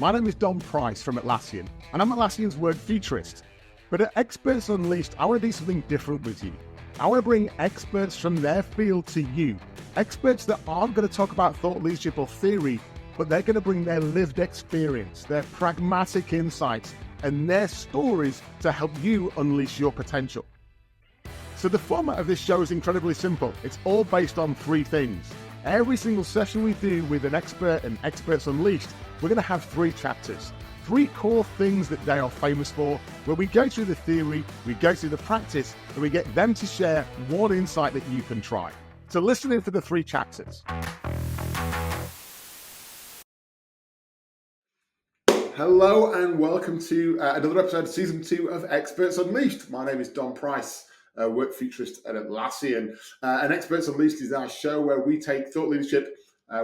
My name is Don Price from Atlassian, and I'm Atlassian's word futurist. But at Experts Unleashed, I want to do something different with you. I want to bring experts from their field to you. Experts that aren't going to talk about thought leadership or theory, but they're going to bring their lived experience, their pragmatic insights, and their stories to help you unleash your potential. So the format of this show is incredibly simple. It's all based on three things. Every single session we do with an expert and Experts Unleashed, we're going to have three chapters, three core things that they are famous for, where we go through the theory, we go through the practice, and we get them to share one insight that you can try. So listen in for the three chapters. Hello and welcome to another episode of Season 2 of Experts Unleashed. My name is Don Price, work futurist at Atlassian. And Experts Unleashed is our show where we take thought leadership,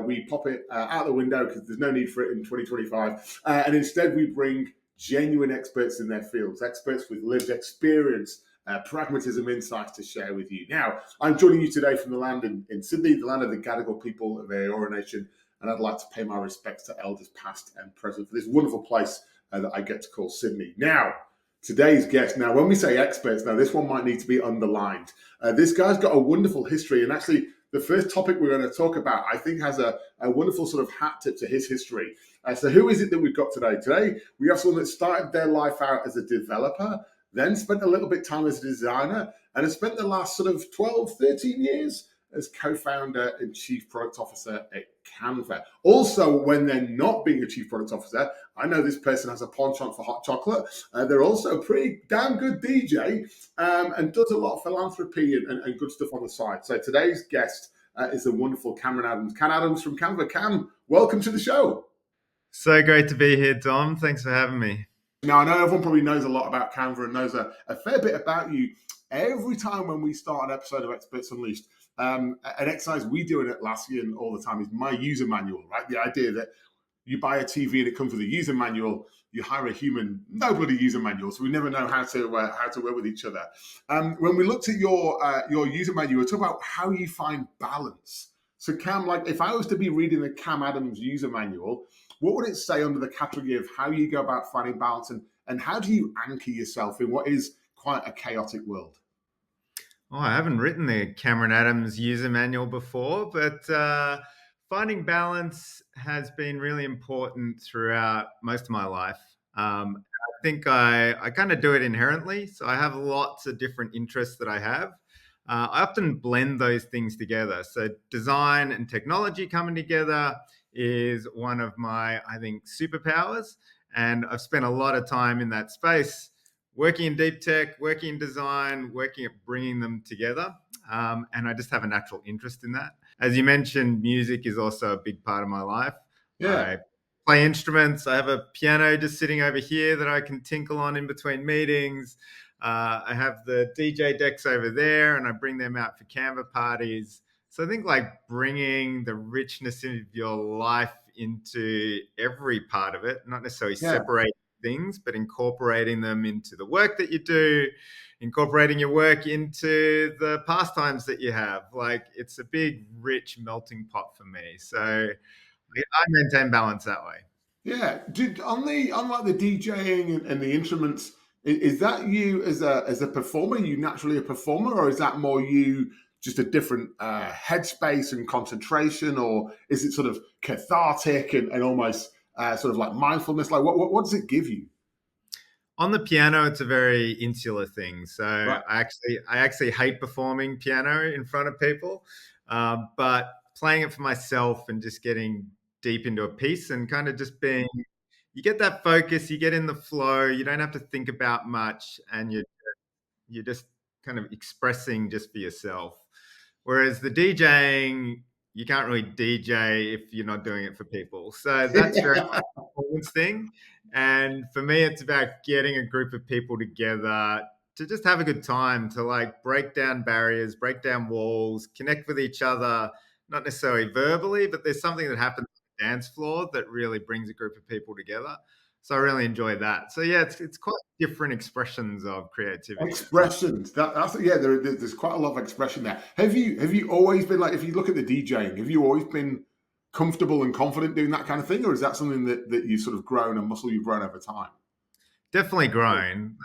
we pop it out the window because there's no need for it in 2025. And instead we bring genuine experts in their fields, experts with lived experience, pragmatism, insights to share with you. Now, I'm joining you today from the land in Sydney, the land of the Gadigal people of the Eora Nation. And I'd like to pay my respects to elders past and present for this wonderful place that I get to call Sydney. Now, today's guest. Now, when we say experts, now this one might need to be underlined. This guy's got a wonderful history, and actually the first topic we're going to talk about, I think, has a wonderful sort of hat tip to his history. So who is it that we've got today? Today, we have someone that started their life out as a developer, then spent a little bit of time as a designer, and has spent the last sort of 12, 13 years as co-founder and chief product officer at Canva. Also, when they're not being a chief product officer, I know this person has a penchant for hot chocolate. They're also a pretty damn good DJ and does a lot of philanthropy and good stuff on the side. So today's guest is the wonderful Cameron Adams. Cam Adams from Canva. Cam, welcome to the show. So great to be here, Dom. Thanks for having me. Now, I know everyone probably knows a lot about Canva and knows a fair bit about you. Every time when we start an episode of Experts Unleashed, an exercise we do in Atlassian all the time is my user manual, right? The idea that you buy a TV and it comes with a user manual, you hire a human, no bloody user manual, so we never know how to work with each other. When we looked at your user manual, we talked about how you find balance. So Cam, like if I was to be reading the Cam Adams user manual, what would it say under the category of how you go about finding balance and how do you anchor yourself in what is quite a chaotic world? Oh, I haven't written the Cameron Adams user manual before, but finding balance has been really important throughout most of my life. I think I kind of do it inherently. So I have lots of different interests that I have. I often blend those things together. So design and technology coming together is one of my, I think, superpowers. And I've spent a lot of time in that space, working in deep tech, working in design, working at bringing them together. And I just have a natural interest in that. As you mentioned, music is also a big part of my life. Yeah. I play instruments. I have a piano just sitting over here that I can tinkle on in between meetings. I have the DJ decks over there and I bring them out for Canva parties. So I think like bringing the richness of your life into every part of it, not necessarily separating things, but incorporating them into the work that you do, incorporating your work into the pastimes that you have. Like it's a big, rich melting pot for me. So I maintain balance that way. Yeah. Unlike the DJing and the instruments, is that you as a performer? Are you naturally a performer, or is that more you just a different headspace and concentration, or is it sort of cathartic and almost sort of like mindfulness? Like what does it give you? On the piano, it's a very insular thing. So Right. I actually hate performing piano in front of people, but playing it for myself and just getting deep into a piece and kind of just being, you get that focus, you get in the flow, you don't have to think about much, and you're just kind of expressing just for yourself. Whereas the DJing, you can't really DJ if you're not doing it for people. So that's very much a performance thing. And for me, it's about getting a group of people together to just have a good time, to like break down barriers, break down walls, connect with each other, not necessarily verbally, but there's something that happens on the dance floor that really brings a group of people together. So I really enjoy that. So yeah, it's quite different expressions of creativity. Expressions. There's quite a lot of expression there. Have you always been like, if you look at the DJing, have you always been comfortable and confident doing that kind of thing, or is that something that you've sort of grown, a muscle you've grown over time? Definitely grown.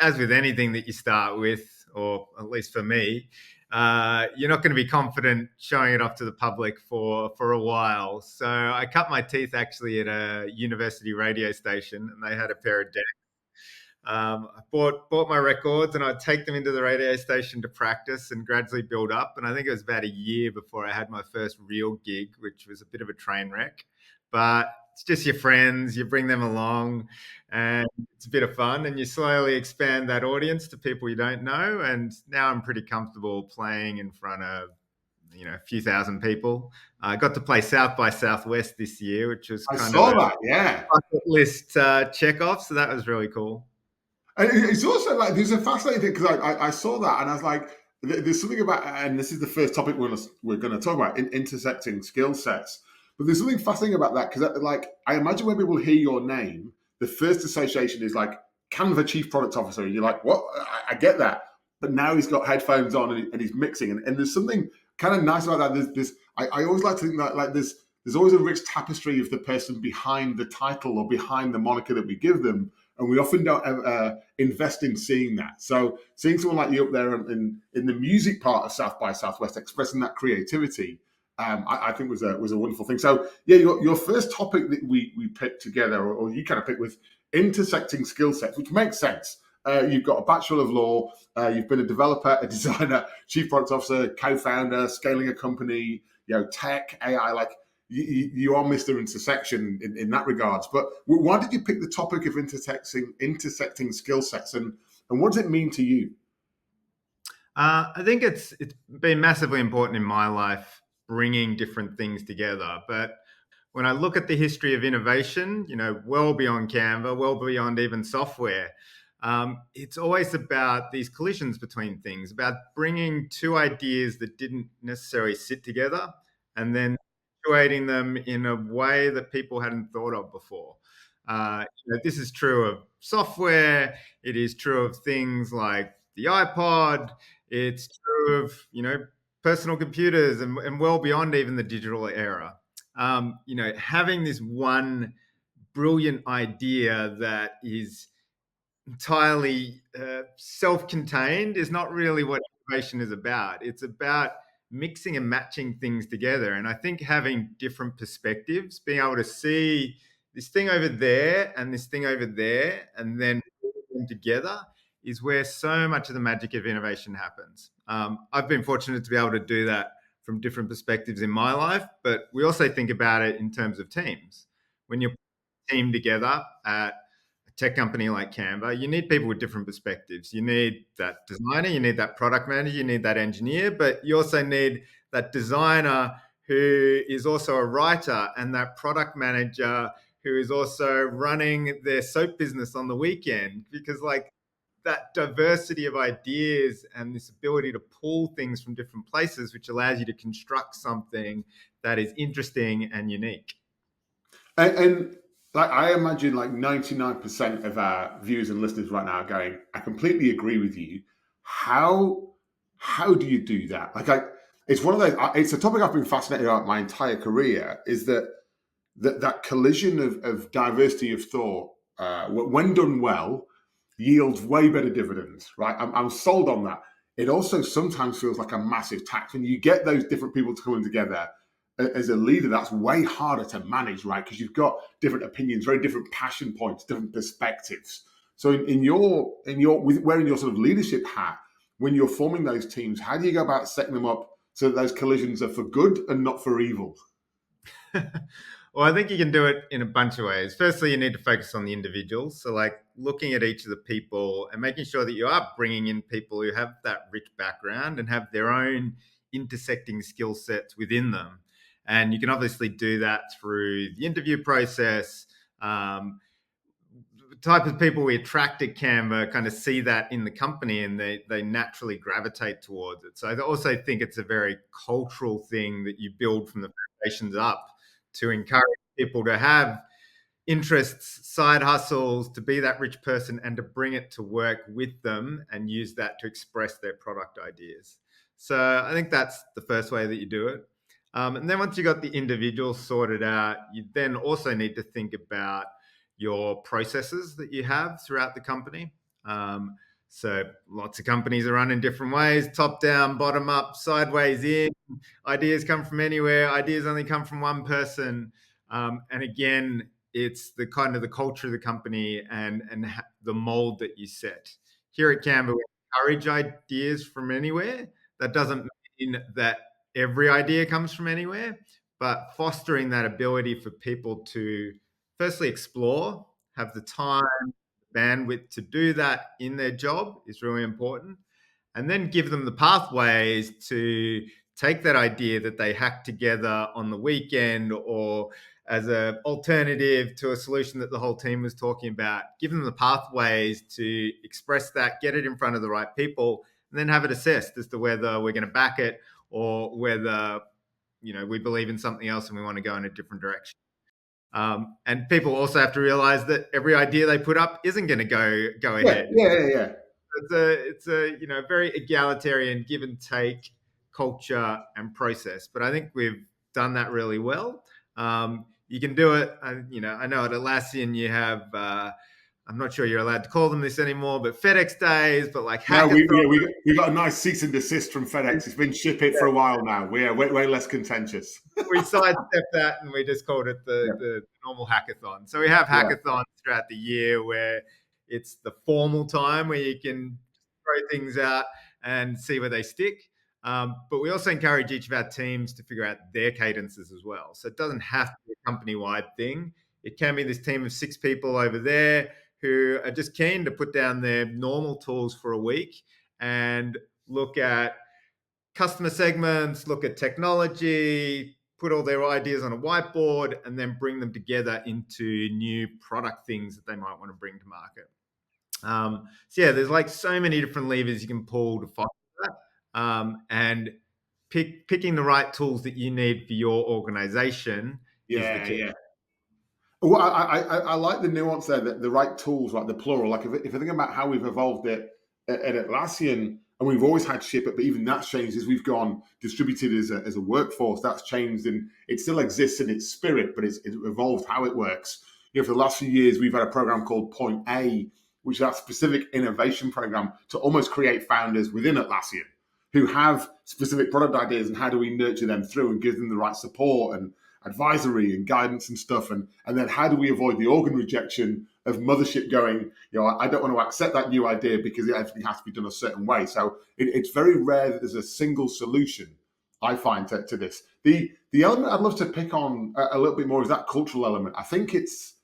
As with anything that you start with, or at least for me, you're not going to be confident showing it off to the public for a while. So I cut my teeth actually at a university radio station, and they had a pair of decks. I bought my records, and I'd take them into the radio station to practice and gradually build up. And I think it was about a year before I had my first real gig, which was a bit of a train wreck. But it's just your friends, you bring them along, and it's a bit of fun. And you slowly expand that audience to people you don't know. And now I'm pretty comfortable playing in front of a few thousand people. I got to play South by Southwest this year, which was I kind of saw a that, yeah. bucket list check off. So that was really cool. And it's also like there's a fascinating thing because I saw that and I was like, there's something about, and this is the first topic we're going to talk about, intersecting skill sets. But there's something fascinating about that because, like, I imagine when people hear your name, the first association is like Canva Chief Product Officer, and you're like, what? I get that, but now he's got headphones on and he's mixing, and there's something kind of nice about that. There's this. I always like to think that like there's always a rich tapestry of the person behind the title or behind the moniker that we give them. And we often don't invest in seeing that. So seeing someone like you up there in the music part of South by Southwest expressing that creativity, I think was a wonderful thing. So yeah, your first topic that we picked together, or you kind of picked, was intersecting skill sets, which makes sense. You've got a Bachelor of Law, you've been a developer, a designer, chief product officer, co-founder, scaling a company, tech, AI, like you are Mr. Intersection in that regards. But why did you pick the topic of intersecting skill sets, and what does it mean to you? I think it's been massively important in my life, bringing different things together. But when I look at the history of innovation, well beyond Canva, well beyond even software, it's always about these collisions between things, about bringing two ideas that didn't necessarily sit together and then situating them in a way that people hadn't thought of before. This is true of software. It is true of things like the iPod. It's true of personal computers and well beyond even the digital era. Having this one brilliant idea that is entirely self-contained is not really what innovation is about. It's about mixing and matching things together. And I think having different perspectives, being able to see this thing over there and this thing over there, and then put them together, is where so much of the magic of innovation happens. I've been fortunate to be able to do that from different perspectives in my life, but we also think about it in terms of teams. When you're team together at a tech company like Canva, you need people with different perspectives. You need that designer, you need that product manager, you need that engineer, but you also need that designer who is also a writer, and that product manager who is also running their soap business on the weekend, because like that diversity of ideas and this ability to pull things from different places, which allows you to construct something that is interesting and unique. And like I imagine, like 99% of our viewers and listeners right now are going, I completely agree with you. How do you do that? It's one of those. It's a topic I've been fascinated about my entire career. Is that collision of diversity of thought, when done well, yields way better dividends, right? I'm sold on that. It also sometimes feels like a massive tax when you get those different people coming together. As a leader, that's way harder to manage, right? Because you've got different opinions, very different passion points, different perspectives. So wearing your sort of leadership hat, when you're forming those teams, how do you go about setting them up so that those collisions are for good and not for evil? Well, I think you can do it in a bunch of ways. Firstly, you need to focus on the individuals. So, like looking at each of the people and making sure that you are bringing in people who have that rich background and have their own intersecting skill sets within them. And you can obviously do that through the interview process. The type of people we attract at Canva kind of see that in the company, and they naturally gravitate towards it. So I also think it's a very cultural thing that you build from the foundations up to encourage people to have interests, side hustles, to be that rich person and to bring it to work with them and use that to express their product ideas. So I think that's the first way that you do it. And then once you got the individual sorted out, you then also need to think about your processes that you have throughout the company. So lots of companies are run in different ways: top down, bottom up, sideways in. Ideas come from anywhere. Ideas only come from one person. And again, it's the kind of the culture of the company and the mold that you set. Here at Canva, we encourage ideas from anywhere. That doesn't mean that every idea comes from anywhere, but fostering that ability for people to firstly explore, have the time, bandwidth to do that in their job is really important. And then give them the pathways to take that idea that they hacked together on the weekend or as an alternative to a solution that the whole team was talking about, give them the pathways to express that, get it in front of the right people, and then have it assessed as to whether we're going to back it or whether we believe in something else and we want to go in a different direction. And people also have to realize that every idea they put up isn't going to go ahead. Yeah. It's a very egalitarian give and take culture and process. But I think we've done that really well. You can do it. I know at Atlassian you have. I'm not sure you're allowed to call them this anymore, but FedEx days, but like hackathons. No, we got a nice cease and desist from FedEx. It's been ship it for a while now. We're way less contentious. We sidestepped that and we just called it the normal hackathon. So we have hackathons throughout the year where it's the formal time where you can throw things out and see where they stick. But we also encourage each of our teams to figure out their cadences as well. So it doesn't have to be a company-wide thing. It can be this team of 6 people over there who are just keen to put down their normal tools for a week and look at customer segments, look at technology, put all their ideas on a whiteboard, and then bring them together into new product things that they might want to bring to market. There's like so many different levers you can pull to foster that, and picking the right tools that you need for your organization is the key. Well, I like the nuance there, the right tools, like the plural. Like if I think about how we've evolved it at Atlassian, and we've always had ship it, but even that's changed as we've gone distributed as a workforce. That's changed, and it still exists in its spirit, but it's evolved how it works. For the last few years, we've had a program called Point A, which is that specific innovation program to almost create founders within Atlassian who have specific product ideas, and how do we nurture them through and give them the right support and advisory and guidance and stuff, and then how do we avoid the organ rejection of mothership going, I don't want to accept that new idea because everything has to be done a certain way. So it's very rare that there's a single solution, I find, to this. The element I'd love to pick on a little bit more is that cultural element. I think it's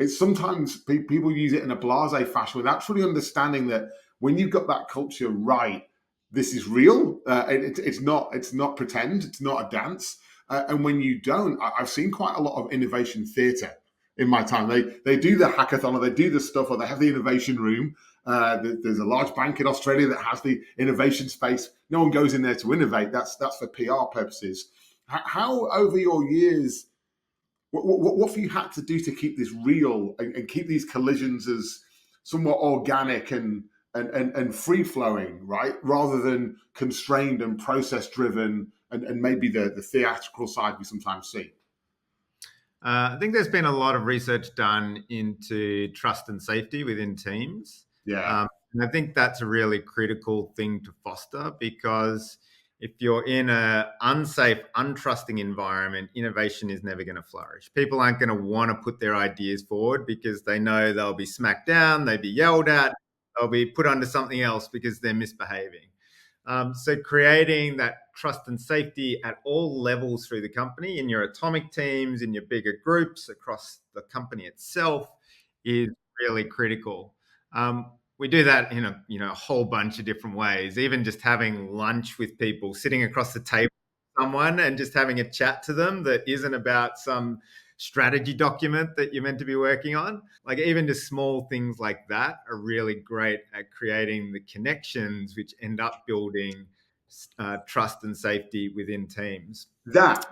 sometimes people use it in a blasé fashion without truly understanding that when you've got that culture right, this is real. It's not pretend. It's not a dance. And when you don't, I've seen quite a lot of innovation theatre in my time. They do the hackathon, or they do the stuff, or they have the innovation room. There's a large bank in Australia that has the innovation space. No one goes in there to innovate. That's for PR purposes. How over your years, what have you had to do to keep this real and keep these collisions as somewhat organic and free flowing, right, rather than constrained and process driven and maybe the theatrical side we sometimes see? I think there's been a lot of research done into trust and safety within teams. And I think that's a really critical thing to foster, because if you're in an unsafe, untrusting environment, innovation is never going to flourish. People aren't going to want to put their ideas forward because they know they'll be smacked down, they'll be yelled at, they'll be put under something else because they're misbehaving. So creating that trust and safety at all levels through the company, in your atomic teams, in your bigger groups, across the company itself, is really critical. We do that in a whole bunch of different ways. Even just having lunch with people, sitting across the table with someone and just having a chat to them that isn't about some strategy document that you're meant to be working on. Like even just small things like that are really great at creating the connections which end up building trust and safety within teams. That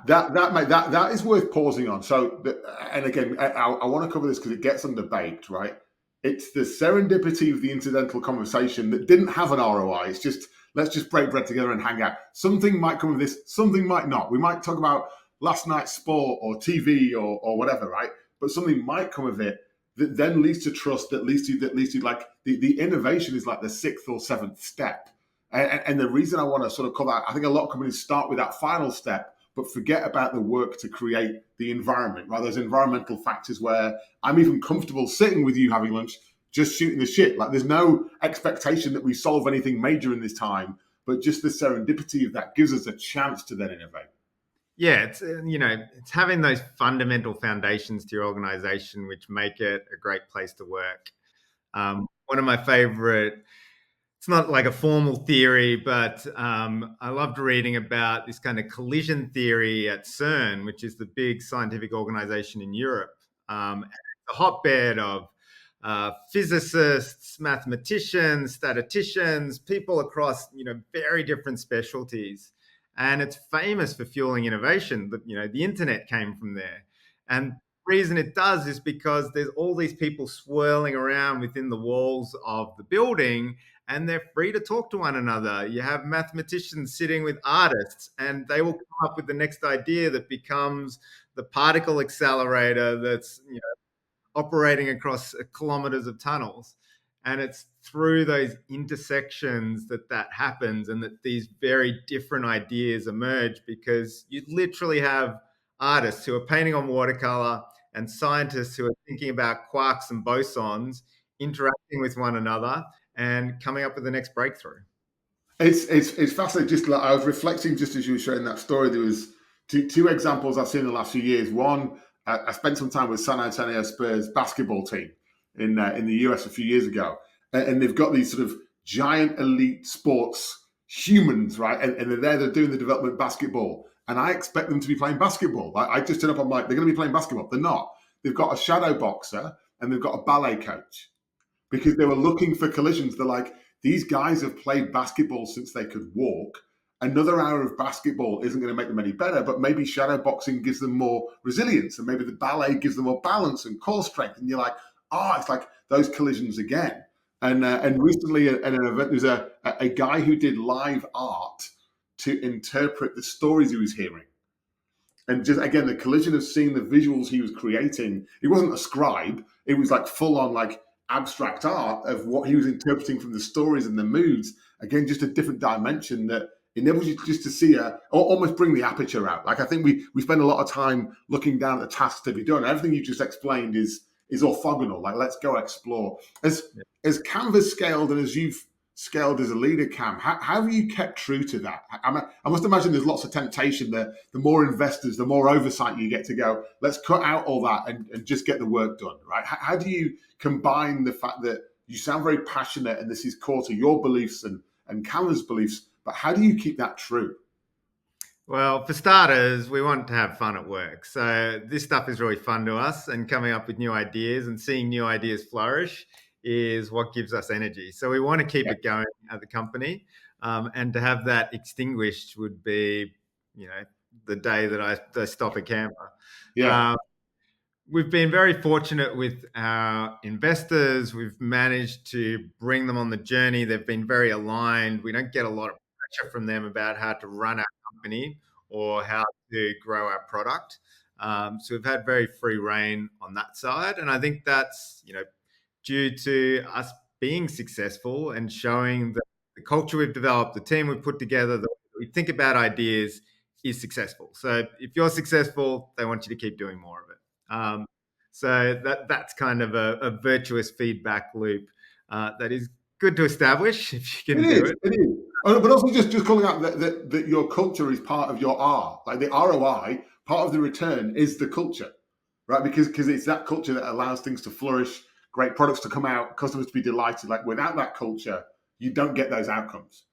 is worth pausing on. So, and again, I want to cover this because it gets underbaked, right? It's the serendipity of the incidental conversation that didn't have an ROI. It's just, let's just break bread together and hang out. Something might come of this, something might not. We might talk about last night's sport or TV or whatever, right? But something might come of it that then leads to trust, that leads to like the innovation is like the sixth or seventh step. And the reason I want to sort of call that, I think a lot of companies start with that final step, but forget about the work to create the environment, right? There's environmental factors where I'm even comfortable sitting with you having lunch, just shooting the shit. Like there's no expectation that we solve anything major in this time, but just the serendipity of that gives us a chance to then innovate. Yeah, it's it's having those fundamental foundations to your organization which make it a great place to work. One of my favorite, it's not like a formal theory, but I loved reading about this kind of collision theory at CERN, which is the big scientific organization in Europe. It's a hotbed of physicists, mathematicians, statisticians, people across very different specialties, and it's famous for fueling innovation. The internet came from there, and the reason it does is because there's all these people swirling around within the walls of the building, and they're free to talk to one another. You have mathematicians sitting with artists, and they will come up with the next idea that becomes the particle accelerator that's operating across kilometers of tunnels. And it's through those intersections that happens, and that these very different ideas emerge, because you literally have artists who are painting on watercolor and scientists who are thinking about quarks and bosons interacting with one another and coming up with the next breakthrough. It's fascinating. Just like I was reflecting, just as you were sharing that story, there was two examples I've seen in the last few years. One, I spent some time with San Antonio Spurs basketball team in the US a few years ago, and they've got these sort of giant elite sports humans, right? And they're there, they're doing the development basketball, and I expect them to be playing basketball. I just turn up, I'm like, they're going to be playing basketball. They're not. They've got a shadow boxer and they've got a ballet coach because they were looking for collisions. They're like, these guys have played basketball since they could walk. Another hour of basketball isn't going to make them any better, but maybe shadow boxing gives them more resilience, and maybe the ballet gives them more balance and core strength. And you're like, it's like those collisions again. And recently at an event, there's a guy who did live art to interpret the stories he was hearing. And just again, the collision of seeing the visuals he was creating, he wasn't a scribe. It was like full on like abstract art of what he was interpreting from the stories and the moods. Again, just a different dimension that enables you just to see or almost bring the aperture out. Like I think we spend a lot of time looking down at the tasks to be done. Everything you just explained is orthogonal. Like let's go explore. As Canva's scaled and as you've scaled as a leader, Cam, how have you kept true to that? I must imagine there's lots of temptation that the more investors, the more oversight you get to go, let's cut out all that and just get the work done, right? How do you combine the fact that you sound very passionate and this is core to your beliefs and Canva's beliefs, but how do you keep that true? Well, for starters, we want to have fun at work. So this stuff is really fun to us, and coming up with new ideas and seeing new ideas flourish is what gives us energy. So we want to keep it going at the company, and to have that extinguished would be, the day that I stop at Canva. Yeah. We've been very fortunate with our investors. We've managed to bring them on the journey. They've been very aligned. We don't get a lot of pressure from them about how to run our company or how to grow our product. So we've had very free reign on that side. And I think that's, due to us being successful and showing that the culture we've developed, the team we've put together, that we think about ideas is successful. So if you're successful, they want you to keep doing more of it. So that's kind of a virtuous feedback loop that is good to establish if you can do it. It is. But also just calling out that your culture is part of your R. Like the ROI, part of the return is the culture, right? Because it's that culture that allows things to flourish, great products to come out, customers to be delighted. Like without that culture, you don't get those outcomes.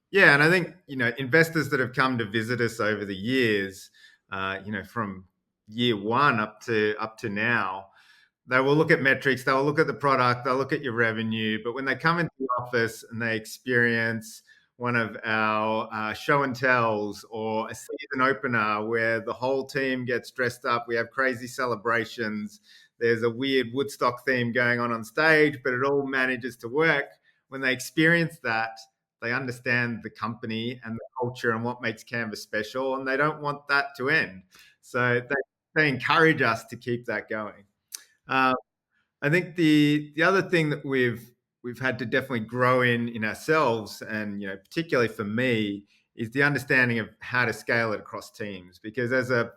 Yeah, and I think investors that have come to visit us over the years, from year one up to now, they will look at metrics, they'll look at the product, they'll look at your revenue. But when they come into the office and they experience one of our show and tells or a season opener where the whole team gets dressed up, we have crazy celebrations, there's a weird Woodstock theme going on stage, but it all manages to work. When they experience that, They understand the company and the culture and what makes Canva special, and they don't want that to end. So they encourage us to keep that going. Uh, I think the other thing that we've had to definitely grow in ourselves, and particularly for me, is the understanding of how to scale it across teams. Because as a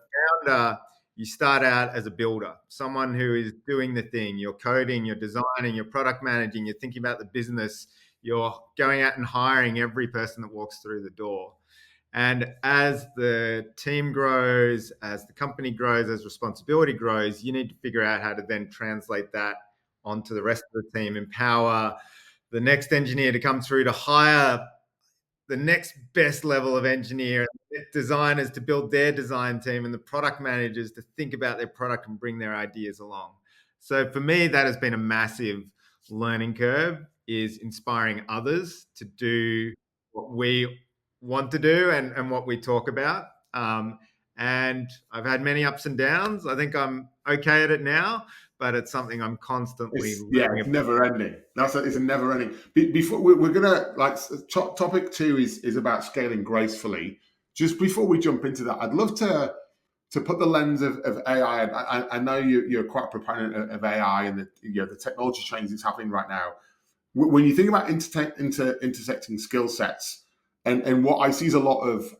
founder, you start out as a builder, someone who is doing the thing. You're coding, you're designing, you're product managing, you're thinking about the business, you're going out and hiring every person that walks through the door. And as the team grows, as the company grows, as responsibility grows, you need to figure out how to then translate that onto the rest of the team, empower the next engineer to come through, to hire the next best level of engineer, and designers to build their design team, and the product managers to think about their product and bring their ideas along. So for me, that has been a massive learning curve, is inspiring others to do what we want to do and what we talk about. And I've had many ups and downs. I think I'm okay at it now, but it's something I'm constantly learning It's about. never ending. It's a never ending. Before we're gonna topic 2 is about scaling gracefully. Just before we jump into that, I'd love to put the lens of AI. I know you're quite a proponent of AI and the technology change that's happening right now. When you think about intersecting skill sets, and what I see is a lot of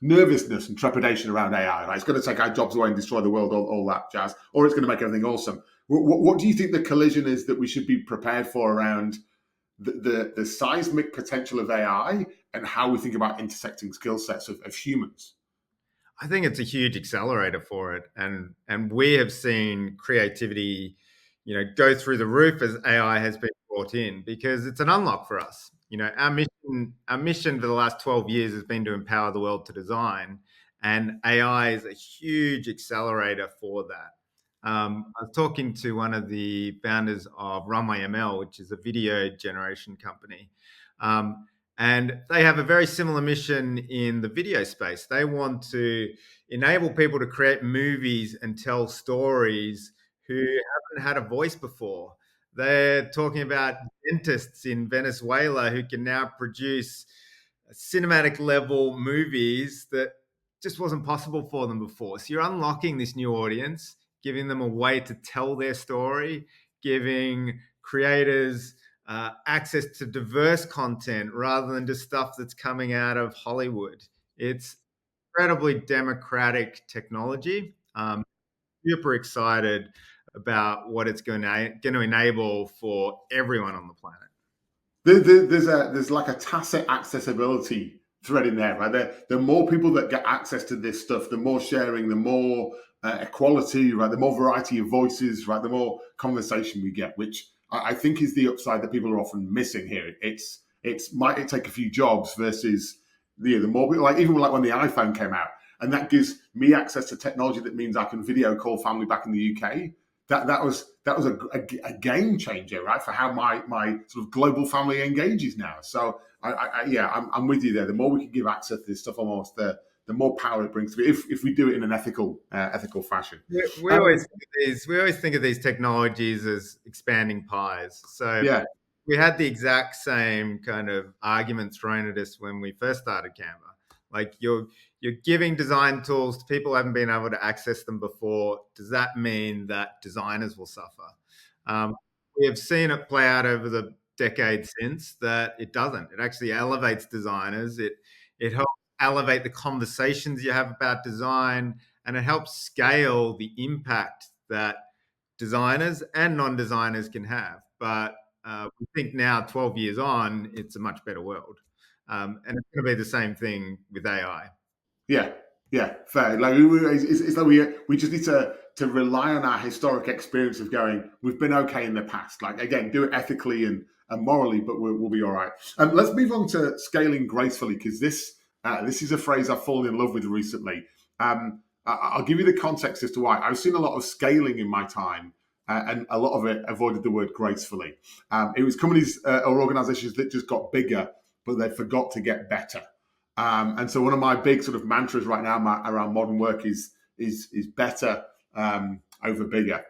nervousness and trepidation around AI. Like, it's going to take our jobs away and destroy the world, all that jazz, or it's going to make everything awesome. What do you think the collision is that we should be prepared for around the seismic potential of AI and how we think about intersecting skill sets of humans? I think it's a huge accelerator for it, and we have seen creativity, go through the roof as AI has been brought in, because it's an unlock for us. Our mission for the last 12 years has been to empower the world to design, and AI is a huge accelerator for that. I was talking to one of the founders of Runway ML, which is a video generation company. Um, and they have a very similar mission in the video space. They want to enable people to create movies and tell stories who haven't had a voice before. They're talking about dentists in Venezuela who can now produce cinematic level movies that just wasn't possible for them before. So you're unlocking this new audience, giving them a way to tell their story, giving creators access to diverse content rather than just stuff that's coming out of Hollywood. It's incredibly democratic technology. Super excited about what it's going to enable for everyone on the planet. There's like a tacit accessibility thread in there, right? The more people that get access to this stuff, the more sharing, the more equality, right? The more variety of voices, right? The more conversation we get, which I think is the upside that people are often missing here. It's might it take a few jobs versus the more people, like even like when the iPhone came out, and that gives me access to technology that means I can video call family back in the UK. That was a game changer, right, for how my sort of global family engages now. So I'm with you there. The more we can give access to this stuff, almost the more power it brings to it, if we do it in an ethical fashion. We always think of these technologies as expanding pies. So Yeah, we had the exact same kind of argument thrown at us when we first started Canva. Like, you're giving design tools to people who haven't been able to access them before. Does that mean that designers will suffer? We have seen it play out over the decade since that it doesn't. It actually elevates designers. It helps elevate the conversations you have about design, and it helps scale the impact that designers and non-designers can have. But we think now, 12 years on, it's a much better world. And it's going to be the same thing with AI. yeah, yeah, fair. Like it's like we just need to rely on our historic experience of going. We've been okay in the past. Like, again, do it ethically and morally, but we'll be all right. Let's move on to scaling gracefully, because this is a phrase I've fallen in love with recently. I'll give you the context as to why. I've seen a lot of scaling in my time, and a lot of it avoided the word gracefully. It was companies or organizations that just got bigger, but they forgot to get better. And so one of my big sort of mantras right now around modern work is better over bigger.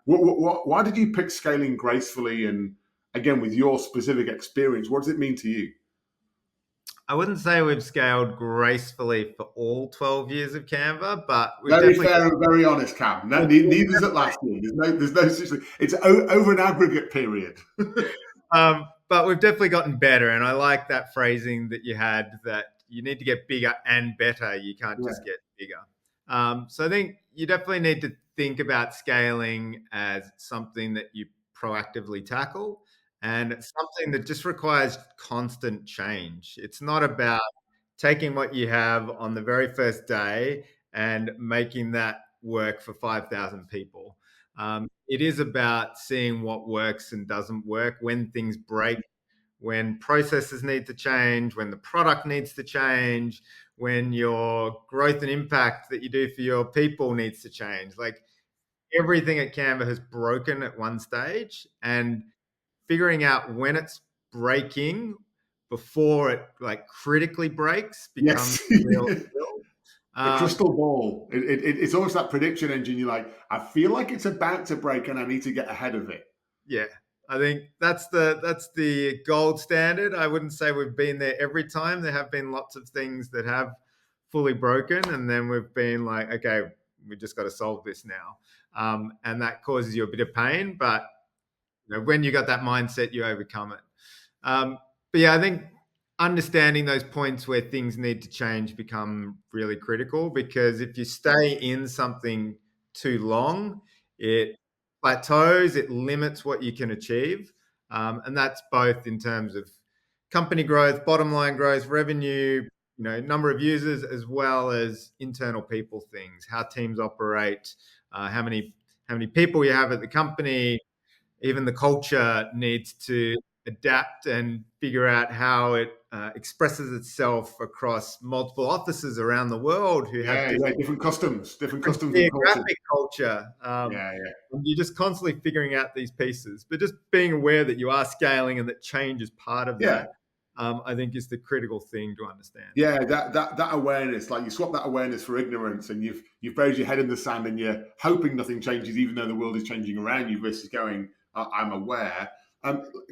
Why did you pick scaling gracefully? And again, with your specific experience, what does it mean to you? I wouldn't say we've scaled gracefully for all 12 years of Canva, but we've Very definitely fair and very honest, Cam. No, neither's Atlassian. There's no such thing. It's over an aggregate period. But we've definitely gotten better, and I like that phrasing that you had, that you need to get bigger and better. You can't just Yeah. get bigger. So I think you definitely need to think about scaling as something that you proactively tackle, and it's something that just requires constant change. It's not about taking what you have on the very first day and making that work for 5,000 people. It is about seeing what works and doesn't work, when things break, when processes need to change, when the product needs to change, when your growth and impact that you do for your people needs to change. Like, everything at Canva has broken at one stage, and figuring out when it's breaking before it like critically breaks becomes Yes. a real skill. The Um, crystal ball. It's almost that prediction engine. You're like, I feel like it's about to break and I need to get ahead of it. yeah, I think that's the gold standard. I wouldn't say we've been there every time. There have been lots of things that have fully broken, and then we've been like, okay, we just got to solve this now, and that causes you a bit of pain. But when you got that mindset, you overcome it. Um, but yeah, I think understanding those points where things need to change become really critical, because if you stay in something too long, it plateaus, it limits what you can achieve. And that's both in terms of company growth, bottom line growth, revenue, number of users, as well as internal people things, how teams operate, how many people you have at the company. Even the culture needs to adapt and figure out how it expresses itself across multiple offices around the world who have Yeah, yeah. Different different customs and cultures. geographic culture. Yeah, yeah. And you're just constantly figuring out these pieces, but just being aware that you are scaling and that change is part of Yeah. that, I think is the critical thing to understand. Yeah, that awareness, like you swap that awareness for ignorance, and you've buried your head in the sand, and you're hoping nothing changes, even though the world is changing around you. Versus going, I'm aware.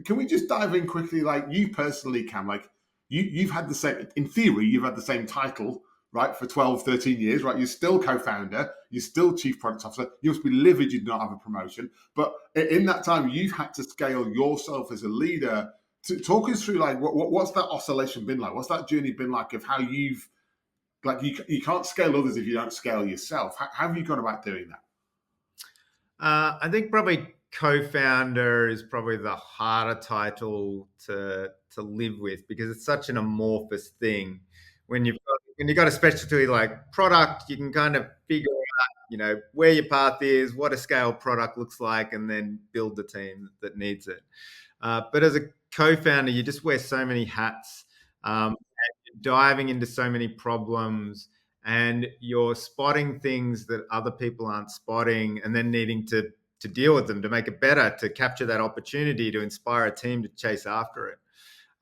Can we just dive in quickly? Like you personally, Cam, like you've had the same. In theory, you've had the same title, right, for 12, 13 years, right? You're still co-founder, you're still chief product officer. You must be livid you did not have a promotion, but in that time, you've had to scale yourself as a leader. Talk us through like what's that oscillation been like? What's that journey been like of how you've like you can't scale others if you don't scale yourself. How have you gone about doing that? I think probably co-founder is probably the harder title to live with, because it's such an amorphous thing. When you've got a specialty like product, you can kind of figure out, where your path is, what a scale product looks like, and then build the team that needs it. But as a co-founder, you just wear so many hats, diving into so many problems, and you're spotting things that other people aren't spotting, and then needing to deal with them, to make it better, to capture that opportunity, to inspire a team to chase after it.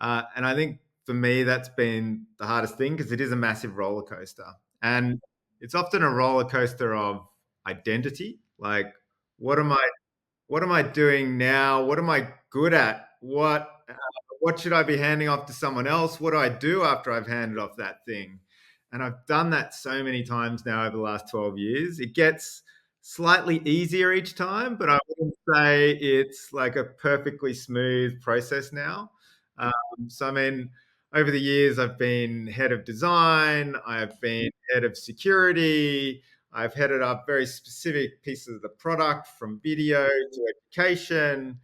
And I think for me, that's been the hardest thing, because it is a massive roller coaster. And it's often a roller coaster of identity. Like, what am I what am I doing now? What am I good at? What should I be handing off to someone else? What do I do after I've handed off that thing? And I've done that so many times now over the last 12 years. It gets slightly easier each time, but I wouldn't say it's like a perfectly smooth process now. Um, so, I mean, over the years, I've been head of design, I've been head of security, I've headed up very specific pieces of the product, from video to education,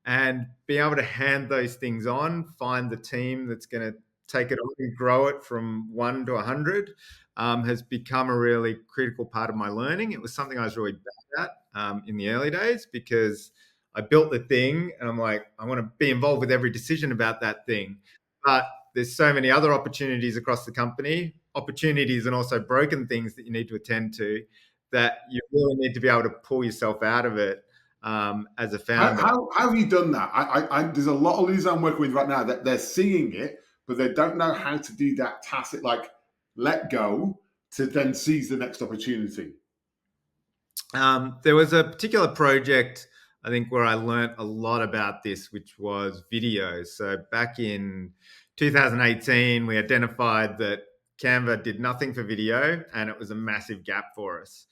and being able to hand those things on, find the team that's going to take it on and grow it from 1 to 100, has become a really critical part of my learning. It was something I was really bad at in the early days, because I built the thing and I'm like, I want to be involved with every decision about that thing. But there's so many other opportunities across the company, opportunities and also broken things that you need to attend to, that you really need to be able to pull yourself out of it as a founder. How have you done that? There's a lot of leaders I'm working with right now that they're seeing it, but they don't know how to do that tacit, like let go to then seize the next opportunity. There was a particular project I think, where I learnt a lot about this, which was video. So back in 2018, we identified that Canva did nothing for video, and it was a massive gap for us.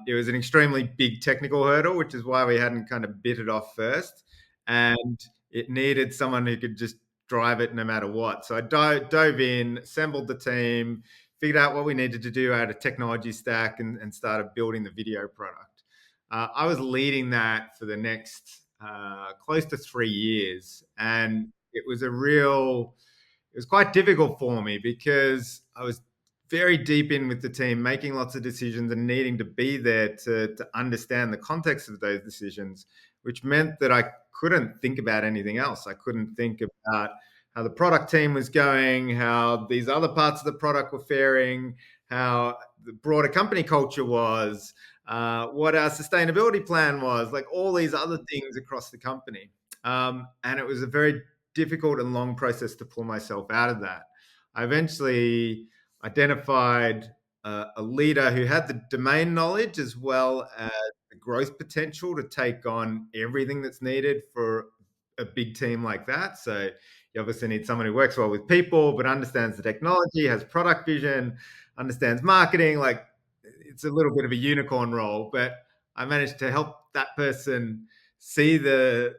It was an extremely big technical hurdle, which is why we hadn't kind of bit it off first. And it needed someone who could just drive it no matter what. So I dove in, assembled the team, figured out what we needed to do out of technology stack, and started building the video product. I was leading that for the next close to 3 years, and it was quite difficult for me because I was very deep in with the team, making lots of decisions and needing to be there to understand the context of those decisions, which meant that I couldn't think about anything else. I couldn't think about how the product team was going, how these other parts of the product were faring, how the broader company culture was, what our sustainability plan was, like all these other things across the company. And it was a very difficult and long process to pull myself out of that. I eventually identified a leader who had the domain knowledge as well as the growth potential to take on everything that's needed for a big team like that. So you obviously need someone who works well with people, but understands the technology, has product vision, understands marketing. Like, it's a little bit of a unicorn role, but I managed to help that person see that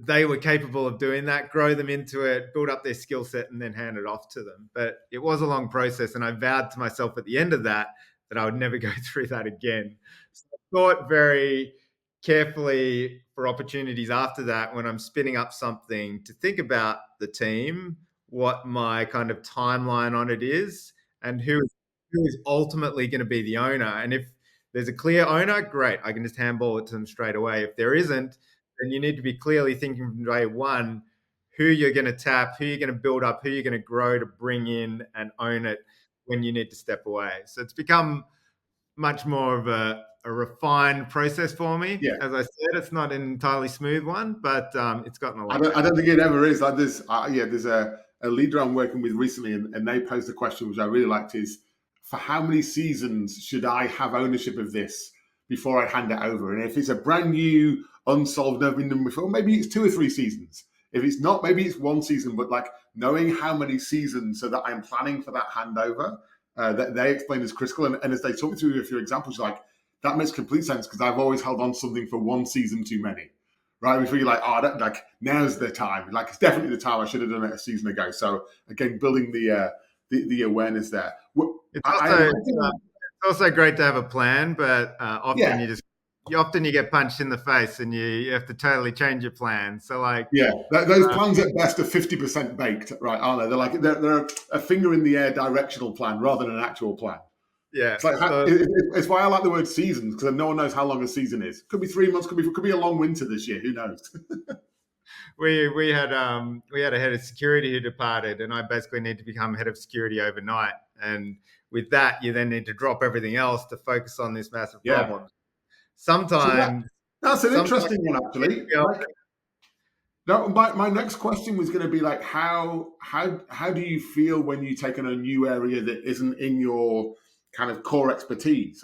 they were capable of doing that, grow them into it, build up their skill set, and then hand it off to them. But it was a long process, and I vowed to myself at the end of that I would never go through that again. So I thought very carefully for opportunities after that when I'm spinning up something to think about the team, what my kind of timeline on it is, and who is ultimately going to be the owner. And if there's a clear owner, great, I can just handball it to them straight away. If there isn't, then you need to be clearly thinking from day one who you're going to tap, who you're going to build up, who you're going to grow to bring in and own it when you need to step away. So it's become much more of a refined process for me. Yeah. As I said, it's not an entirely smooth one, but it's gotten a I lot don't, better. I don't think it ever is. Like there's a leader I'm working with recently, and they posed a question which I really liked: is for how many seasons should I have ownership of this before I hand it over? And if it's a brand new, unsolved, never been done before, maybe it's 2 or 3 seasons. If it's not, maybe it's 1 season. But like knowing how many seasons, so that I'm planning for that handover, that they explain is critical. And as they talk through a few examples, like that makes complete sense because I've always held on to something for 1 season too many, right? We feel like, oh, like now's the time. Like it's definitely the time. I should have done it a season ago. So again, building the awareness there. It's I also imagine, it's also great to have a plan, but often yeah, you get punched in the face and you have to totally change your plan. So like, yeah. Those plans at best are 50% baked, right? Aren't they? They're a finger in the air directional plan rather than an actual plan. yeah. It's like So it's why I like the word seasons because no one knows how long a season is. Could be 3 months. Could be a long winter this year. Who knows? we had a head of security who departed, and I basically need to become head of security overnight. And with that, you then need to drop everything else to focus on this massive Yeah. problem. So Sometimes, that's an sometimes interesting one you need to actually. be able Like no, my next question was going to be like how do you feel when you take on a new area that isn't in your kind of core expertise?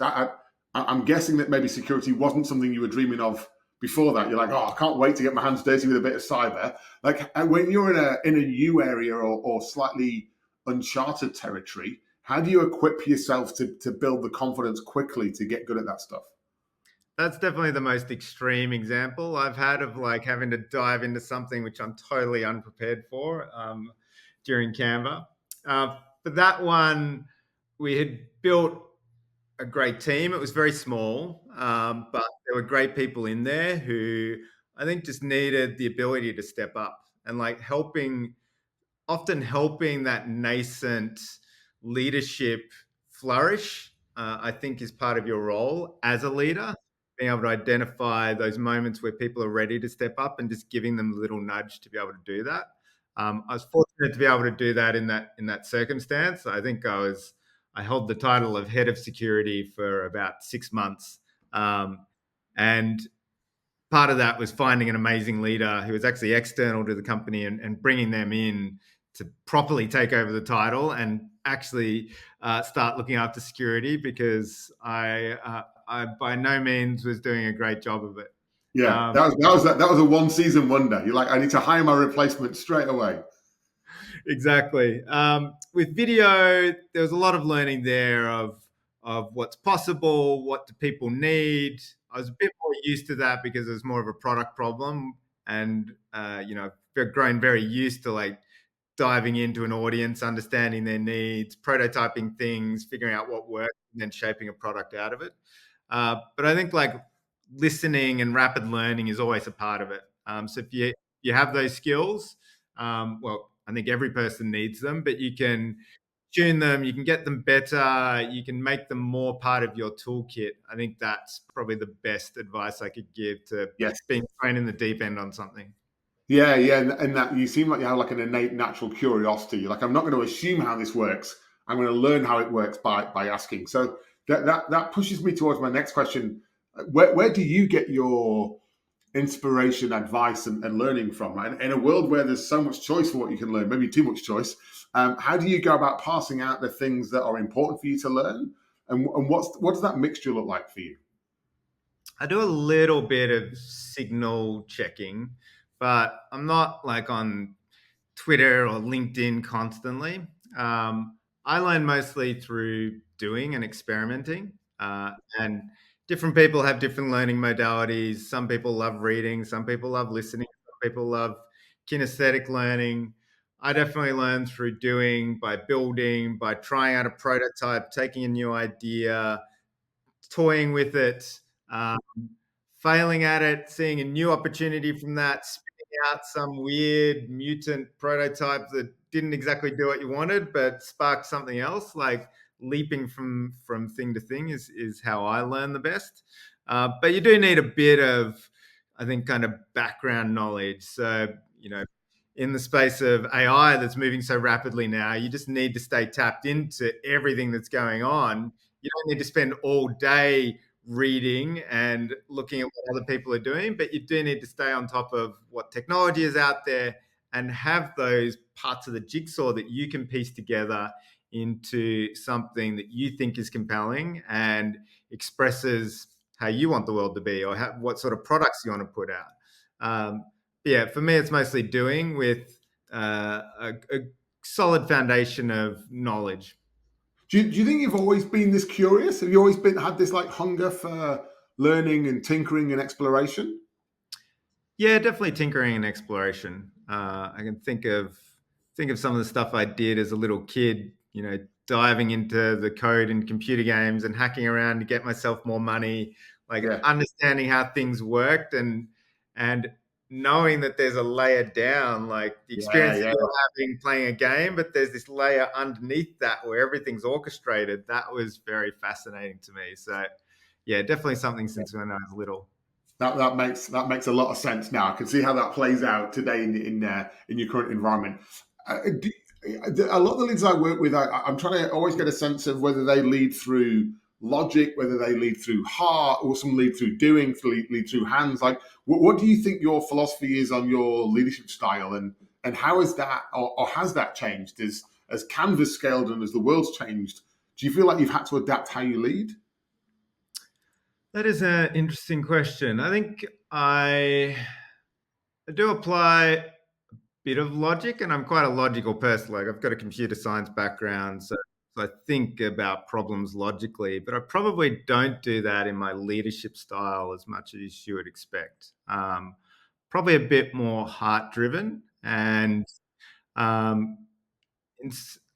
I'm guessing that maybe security wasn't something you were dreaming of before that. You're like, oh, I can't wait to get my hands dirty with a bit of cyber. Like when you're in a new area or slightly uncharted territory, how do you equip yourself to build the confidence quickly to get good at that stuff? That's definitely the most extreme example I've had of like having to dive into something which I'm totally unprepared for during Canva. For that one, we had built a great team. It was very small, but there were great people in there who I think just needed the ability to step up and like helping that nascent leadership flourish, I think is part of your role as a leader, being able to identify those moments where people are ready to step up and just giving them a little nudge to be able to do that. I was fortunate to be able to do that in that circumstance. I think I held the title of head of security for about 6 months, and part of that was finding an amazing leader who was actually external to the company and bringing them in to properly take over the title and actually start looking after security because I by no means was doing a great job of it. Yeah, Um, that was a one season wonder. You're like, I need to hire my replacement straight away. exactly. With video, there was a lot of learning there of what's possible, what do people need. I was a bit more used to that because it was more of a product problem, and I've grown very used to like diving into an audience, understanding their needs, prototyping things, figuring out what works, and then shaping a product out of it. But I think like listening and rapid learning is always a part of it. So if you have those skills, well, I think every person needs them, but you can tune them, you can get them better, you can make them more part of your toolkit. I think that's probably the best advice I could give to Yes. being thrown in the deep end on something. Yeah, yeah, and that you seem like you have like an innate natural curiosity. You're like, I'm not going to assume how this works. I'm going to learn how it works by asking. So that pushes me towards my next question. Where do you get your inspiration, advice, and learning from? And in a world where there's so much choice for what you can learn, maybe too much choice, how do you go about parsing out the things that are important for you to learn? And what does that mixture look like for you? I do a little bit of signal checking, but I'm not like on Twitter or LinkedIn constantly. I learn mostly through doing and experimenting. And different people have different learning modalities. Some people love reading, some people love listening, some people love kinesthetic learning. I definitely learn through doing, by building, by trying out a prototype, taking a new idea, toying with it, um, failing at it, seeing a new opportunity from that, spitting out some weird mutant prototype that didn't exactly do what you wanted, but sparked something else. Like leaping from thing to thing is how I learn the best. But you do need a bit of, I think, kind of background knowledge. So in the space of AI that's moving so rapidly now, you just need to stay tapped into everything that's going on. You don't need to spend all day reading and looking at what other people are doing, but you do need to stay on top of what technology is out there and have those parts of the jigsaw that you can piece together into something that you think is compelling and expresses how you want the world to be or what sort of products you want to put out. Yeah, for me, it's mostly doing with a solid foundation of knowledge. Do you think you've always been this curious? Have you always been had this like hunger for learning and tinkering and exploration? Yeah, definitely tinkering and exploration. I can think of some of the stuff I did as a little kid. Diving into the code in computer games and hacking around to get myself more money, like Yeah, understanding how things worked and knowing that there's a layer down, like the yeah, experience that yeah. you're having playing a game, but there's this layer underneath that where everything's orchestrated. That was very fascinating to me. So, yeah, definitely something since when I was little. That makes a lot of sense now. I can see how that plays out today in your current environment. Do, a lot of the leads I work with, I'm trying to always get a sense of whether they lead through logic, whether they lead through heart, or some lead through doing, lead through hands. Like, what do you think your philosophy is on your leadership style, and how is that, or has that changed as Canvas scaled and as the world's changed? Do you feel like you've had to adapt how you lead? That is an interesting question. I think I do apply a bit of logic, and I'm quite a logical person. Like I've got a computer science background, so I think about problems logically. But I probably don't do that in my leadership style as much as you would expect. Probably a bit more heart driven, and um,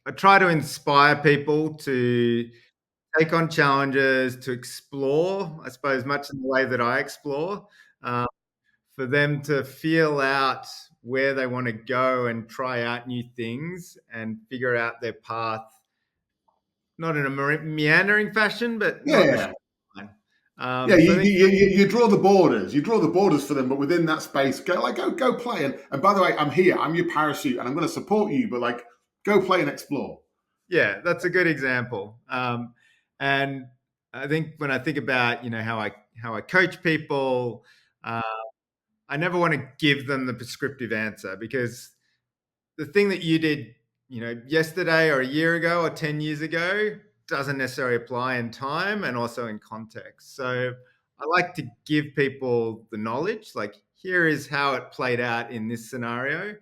I try to inspire people to take on challenges, to explore. I suppose much in the way that I explore. Um, for them to feel out where they want to go and try out new things and figure out their path, not in a meandering fashion, but not in a Yeah, straight line. yeah, So I think, you draw the borders. You draw the borders for them, but within that space, go play. And by the way, I'm here. I'm your parachute, and I'm going to support you. But like, go play and explore. yeah, that's a good example. And I think when I think about how I coach people, uh, I never want to give them the prescriptive answer because the thing that you did, yesterday or a year ago or 10 years ago doesn't necessarily apply in time and also in context. So I like to give people the knowledge, like, here is how it played out in this scenario.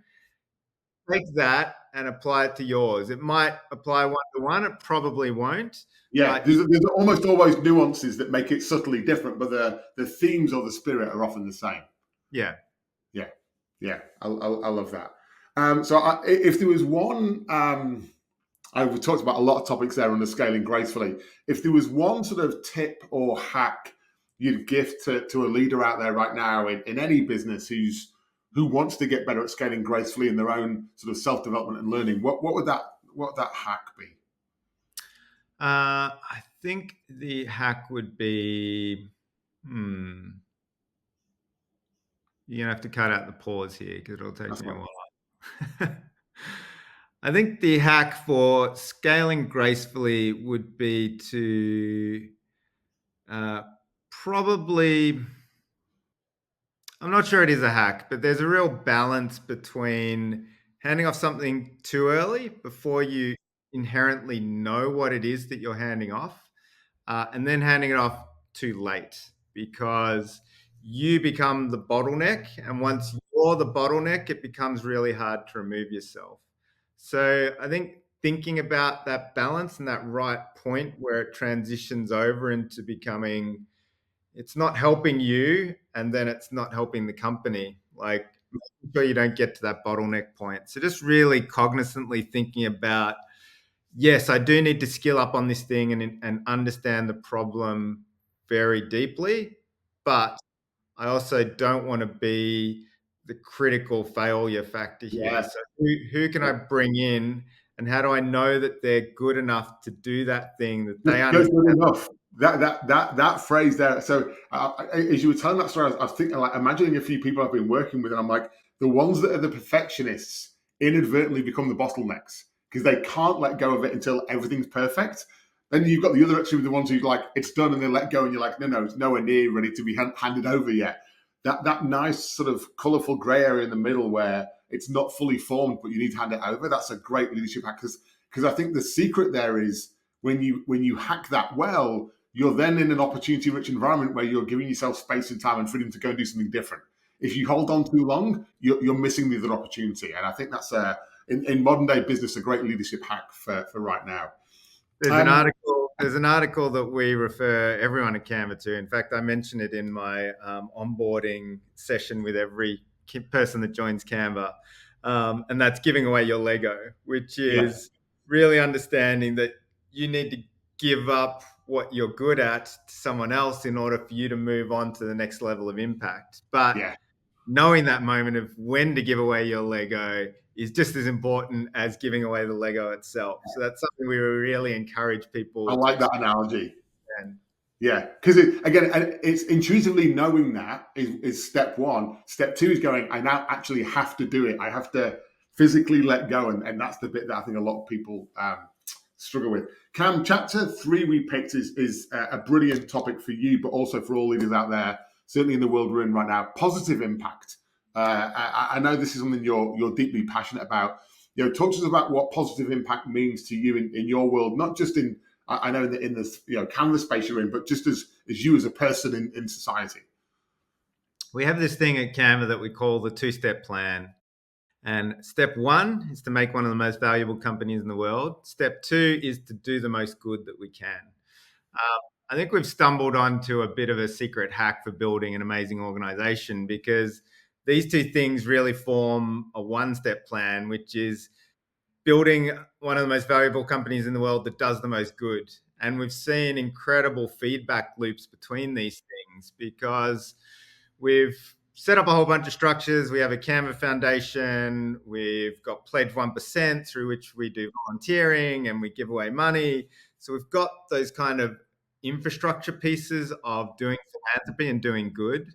Take that and apply it to yours. It might apply one to one, it probably won't, Yeah, but there's almost always nuances that make it subtly different, but the themes or the spirit are often the same. yeah. Yeah, yeah, I love that. If there was one, I've talked about a lot of topics there under scaling gracefully. If there was one sort of tip or hack you'd give to a leader out there right now in any business who wants to get better at scaling gracefully in their own sort of self development and learning, what would that hack be? I think the hack would be, hmm, you're gonna have to cut out the pause here because it'll take That's me a one. while. I think the hack for scaling gracefully would be to uh, probably, I'm not sure it is a hack, but there's a real balance between handing off something too early before you inherently know what it is that you're handing off, and then handing it off too late because you become the bottleneck. And once you're the bottleneck, it becomes really hard to remove yourself. So I think thinking about that balance and that right point where it transitions over into becoming, it's not helping you and then it's not helping the company. Like, making sure you don't get to that bottleneck point. So just really cognizantly thinking about, yes, I do need to skill up on this thing and understand the problem very deeply, but I also don't want to be the critical failure factor here. Yeah, So who can I yeah. bring in, and how do I know that they're good enough to do that thing, that they Just understand? good enough. That phrase there. So as you were telling that story, I was thinking, like, imagining a few people I've been working with, and I'm like, the ones that are the perfectionists inadvertently become the bottlenecks because they can't let go of it until everything's perfect. Then you've got the other extreme, the ones who like it's done and they let go, and you're like, no, it's nowhere near ready to be handed over yet. That nice sort of colourful grey area in the middle where it's not fully formed, but you need to hand it over. That's a great leadership hack because I think the secret there is when you hack that well, you're then in an opportunity rich environment where you're giving yourself space and time and freedom to go and do something different. If you hold on too long, you're missing the other opportunity. And I think that's in modern day business a great leadership hack for right now. There's an Um, article. There's an article that we refer everyone at Canva to. In fact, I mention it in my onboarding session with every person that joins Canva, and that's giving away your Lego, which yeah, is really understanding that you need to give up what you're good at to someone else in order for you to move on to the next level of impact. But yeah, knowing that moment of when to give away your Lego is just as important as giving away the Lego itself. So that's something we really encourage I people to like that analogy. expand. Yeah, because it's intuitively knowing that is step one. Step two is going, I now actually have to do it. I have to physically let go. And that's the bit that I think a lot of people struggle with. Cam, chapter three we picked is a brilliant topic for you, but also for all leaders out there, certainly in the world we're in right now. Positive impact. I know this is something you're deeply passionate about. Talk to us about what positive impact means to you in your world, not just in I know that in this canvas space you're in, but just as you as a person in society. We have this thing at Canva that we call the two-step plan. And step one is to make one of the most valuable companies in the world. Step two is to do the most good that we can. I think we've stumbled onto a bit of a secret hack for building an amazing organization, because these two things really form a one-step plan, which is building one of the most valuable companies in the world that does the most good. And we've seen incredible feedback loops between these things because we've set up a whole bunch of structures. We have a Canva Foundation. We've got Pledge 1%, through which we do volunteering and we give away money. So we've got those kind of infrastructure pieces of doing philanthropy and doing good.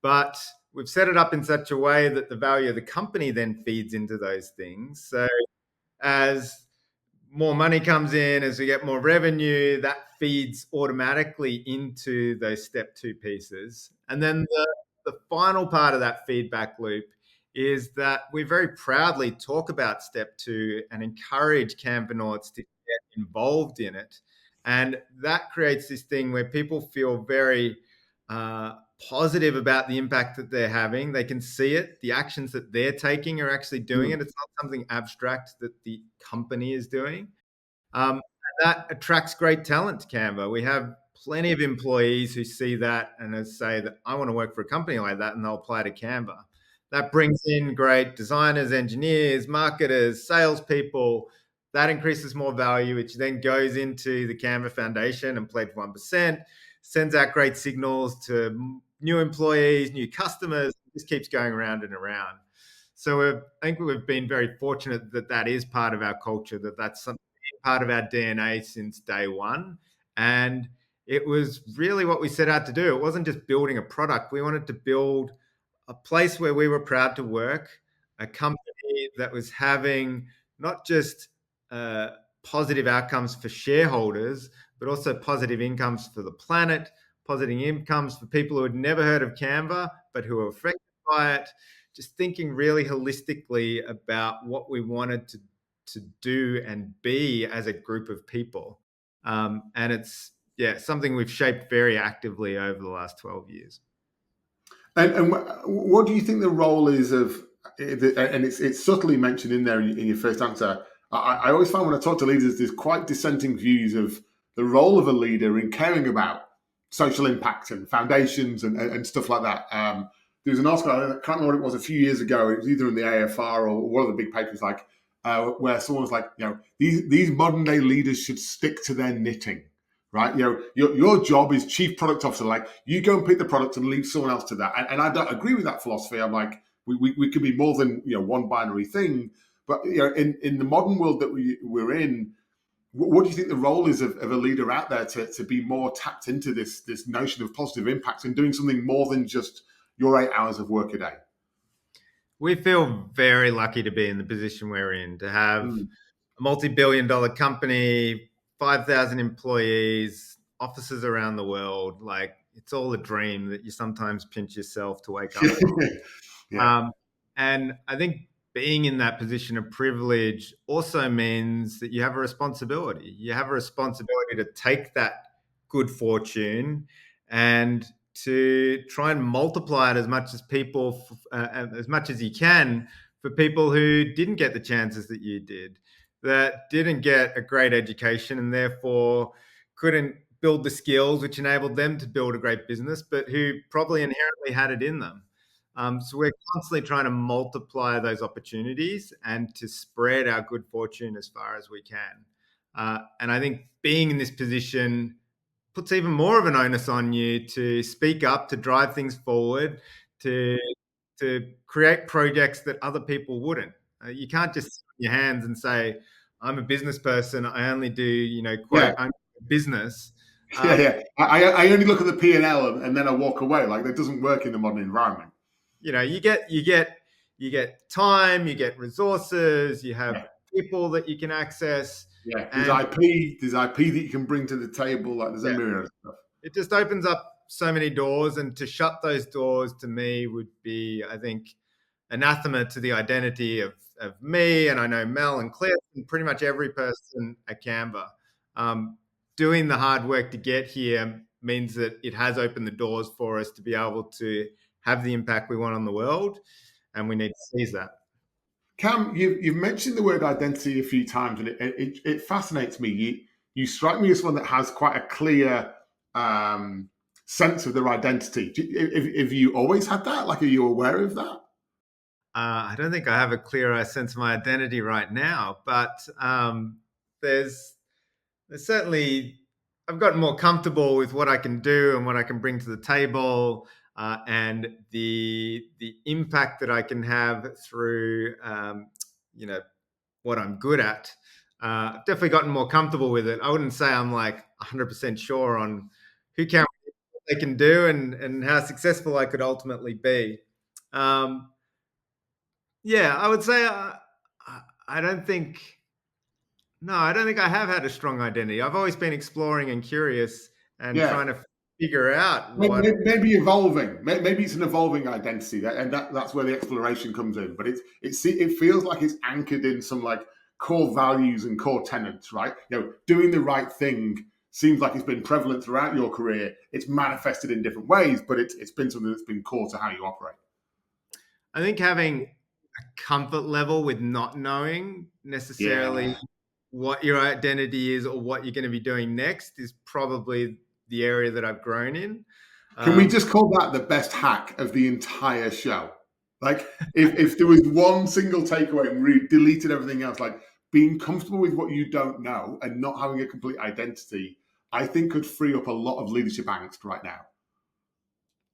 But we've set it up in such a way that the value of the company then feeds into those things. So as more money comes in, as we get more revenue, that feeds automatically into those step two pieces. And then the final part of that feedback loop is that we very proudly talk about step two and encourage Canvanauts to get involved in it. And that creates this thing where people feel very positive about the impact that they're having. They can see it. The actions that they're taking are actually doing it. It's not something abstract that the company is doing. That attracts great talent to Canva. We have plenty of employees who see that and say that I want to work for a company like that, and they'll apply to Canva. That brings in great designers, engineers, marketers, salespeople. That increases more value, which then goes into the Canva Foundation and Pledge 1%, sends out great signals to new employees, new customers. It just keeps going around and around. So I think we've been very fortunate that that is part of our culture, that's something part of our DNA since day one. And it was really what we set out to do. It wasn't just building a product. We wanted to build a place where we were proud to work, a company that was having not just positive outcomes for shareholders, but also positive incomes for the planet, positive incomes for people who had never heard of Canva, but who were affected by it. Just thinking really holistically about what we wanted to do and be as a group of people. And it's something we've shaped very actively over the last 12 years. And what do you think the role is of, and it's subtly mentioned in there in your first answer. I always find when I talk to leaders, there's quite dissenting views of the role of a leader in caring about social impact and foundations and stuff like that. There was an article, I can't remember what it was, a few years ago. It was either in the AFR or one of the big papers, like where someone was like, these modern day leaders should stick to their knitting. Right, your job is chief product officer. Like, you go and pick the product and leave someone else to that. And I don't agree with that philosophy. I'm like, we could be more than one binary thing. But in the modern world that we're in, what do you think the role is of a leader out there to be more tapped into this notion of positive impact and doing something more than just your 8 hours of work a day? We feel very lucky to be in the position we're in, to have a multi-billion-dollar company, 5,000 employees, offices around the world. Like, it's all a dream that you sometimes pinch yourself to wake up from. Yeah. And I think being in that position of privilege also means that you have a responsibility. You have a responsibility to take that good fortune and to try and multiply it as much as much as you can for people who didn't get the chances that you did, that didn't get a great education and therefore couldn't build the skills which enabled them to build a great business, but who probably inherently had it in them. So we're constantly trying to multiply those opportunities and to spread our good fortune as far as we can. And I think being in this position puts even more of an onus on you to speak up, to drive things forward, to create projects that other people wouldn't. You can't just sit on your hands and say, I'm a business person, I only do, quote, Yeah. business. Yeah. I only look at the P&L and then I walk away. Like, that doesn't work in the modern environment. You get time, you get resources, you have people that you can access. Yeah, there's IP that you can bring to the table. Like, there's a myriad of stuff. It just opens up so many doors, and to shut those doors to me would be, I think, anathema to the identity of me, and I know Mel and Cliff and pretty much every person at Canva. Doing the hard work to get here means that it has opened the doors for us to be able to have the impact we want on the world, and we need to seize that. Cam, you've mentioned the word identity a few times, and it fascinates me. You strike me as one that has quite a clear sense of their identity. Have you always had that? Like, are you aware of that? I don't think I have a clearer sense of my identity right now, but there's certainly, I've gotten more comfortable with what I can do and what I can bring to the table, and the impact that I can have through what I'm good at. I've definitely gotten more comfortable with it. I wouldn't say I'm like 100% sure on who can, what they can do, and how successful I could ultimately be. I would say I don't think I have had a strong identity. I've always been exploring and curious and trying to figure out what. Maybe evolving. Maybe it's an evolving identity, that's where the exploration comes in. But it feels like it's anchored in some like core values and core tenets, right? Doing the right thing seems like it's been prevalent throughout your career. It's manifested in different ways, but it's been something that's been core to how you operate. I think having a comfort level with not knowing necessarily what your identity is or what you're going to be doing next is probably the area that I've grown in. Can we just call that the best hack of the entire show? Like, if there was one single takeaway and we deleted everything else, like being comfortable with what you don't know and not having a complete identity, I think could free up a lot of leadership angst right now.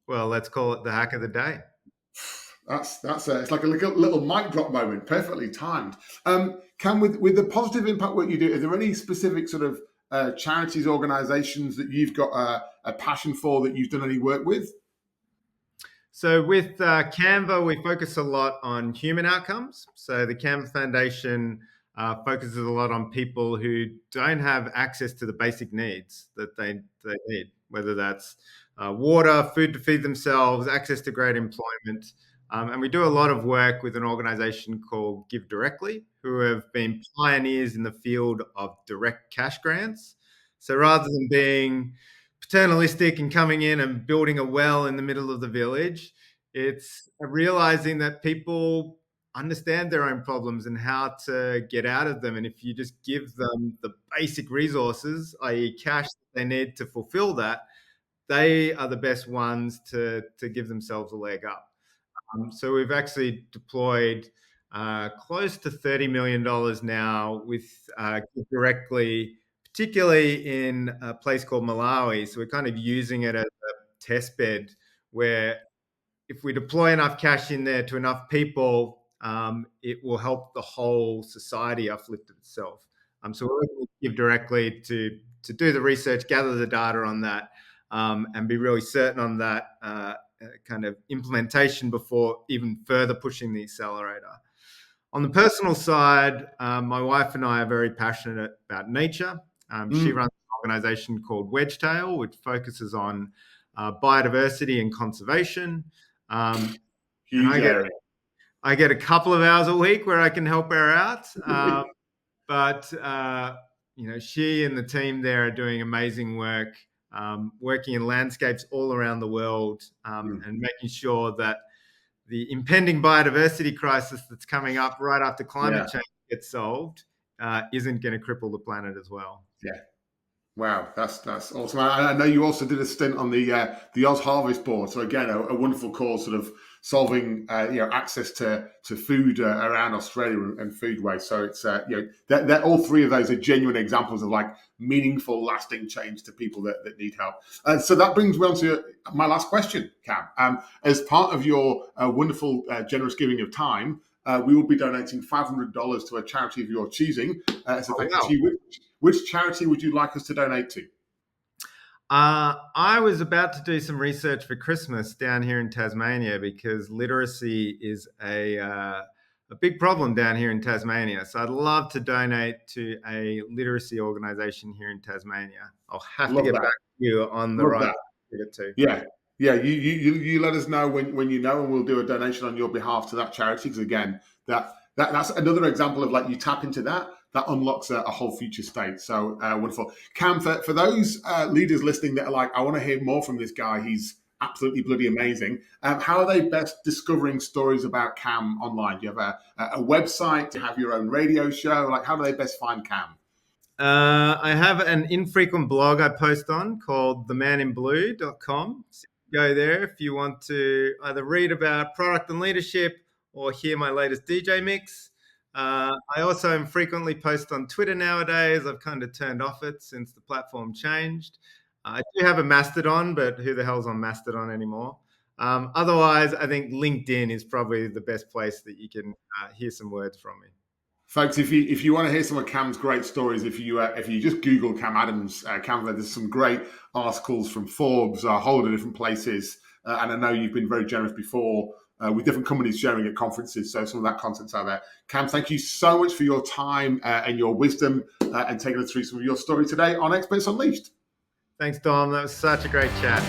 Well, let's call it the hack of the day. It's like a little mic drop moment, perfectly timed. Cam, with the positive impact work you do, are there any specific sort of charities, organisations that you've got a passion for that you've done any work with? So with Canva, we focus a lot on human outcomes. So the Canva Foundation focuses a lot on people who don't have access to the basic needs that they need, whether that's water, food to feed themselves, access to great employment. And we do a lot of work with an organization called Give Directly, who have been pioneers in the field of direct cash grants. So rather than being paternalistic and coming in and building a well in the middle of the village, it's realizing that people understand their own problems and how to get out of them. And if you just give them the basic resources, i.e. cash that they need to fulfill that, they are the best ones to give themselves a leg up. So we've actually deployed close to $30 million now with Give Directly, particularly in a place called Malawi. So we're kind of using it as a test bed where if we deploy enough cash in there to enough people, it will help the whole society uplift itself. So we're working with Give Directly to do the research, gather the data on that, and be really certain on that kind of implementation before even further pushing the accelerator. On the personal side, my wife and I are very passionate about nature. She runs an organization called Wedgetail, which focuses on biodiversity and conservation. Huge area. I get a couple of hours a week where I can help her out. But she and the team there are doing amazing work, working in landscapes all around the world, and making sure that the impending biodiversity crisis that's coming up right after climate change gets solved isn't going to cripple the planet as well. Yeah. Wow, that's awesome. I know you also did a stint on the Oz Harvest Board. So again, a wonderful cause, sort of solving access to food around Australia and food waste. So it's that all three of those are genuine examples of like meaningful, lasting change to people that need help. So that brings me on to my last question, Cam. As part of your wonderful, generous giving of time, we will be donating $500 to a charity of your choosing. So thank you to you. Which charity would you like us to donate to? I was about to do some research for Christmas down here in Tasmania because literacy is a big problem down here in Tasmania. So I'd love to donate to a literacy organisation here in Tasmania. I'll have to get back to you on the right to. Yeah. You let us know when you know, and we'll do a donation on your behalf to that charity. Because again, that's another example of like you tap into that unlocks a whole future state. So wonderful. Cam, for those leaders listening that are like, I want to hear more from this guy, he's absolutely bloody amazing. How are they best discovering stories about Cam online? Do you have a website? Do you have your own radio show? Like, how do they best find Cam? I have an infrequent blog I post on called themaninblue.com. So go there if you want to either read about product and leadership or hear my latest DJ mix. I also am frequently post on Twitter nowadays. I've kind of turned off it since the platform changed. I do have a Mastodon, but who the hell's on Mastodon anymore? Otherwise, I think LinkedIn is probably the best place that you can hear some words from me. Folks, if you want to hear some of Cam's great stories, if you just Google Cam Adams, Canva, there's some great articles from Forbes, a whole lot of different places. And I know you've been very generous before with different companies sharing at conferences. So some of that content's out there. Cam, thank you so much for your time and your wisdom and taking us through some of your story today on Experts Unleashed. Thanks, Dom. That was such a great chat.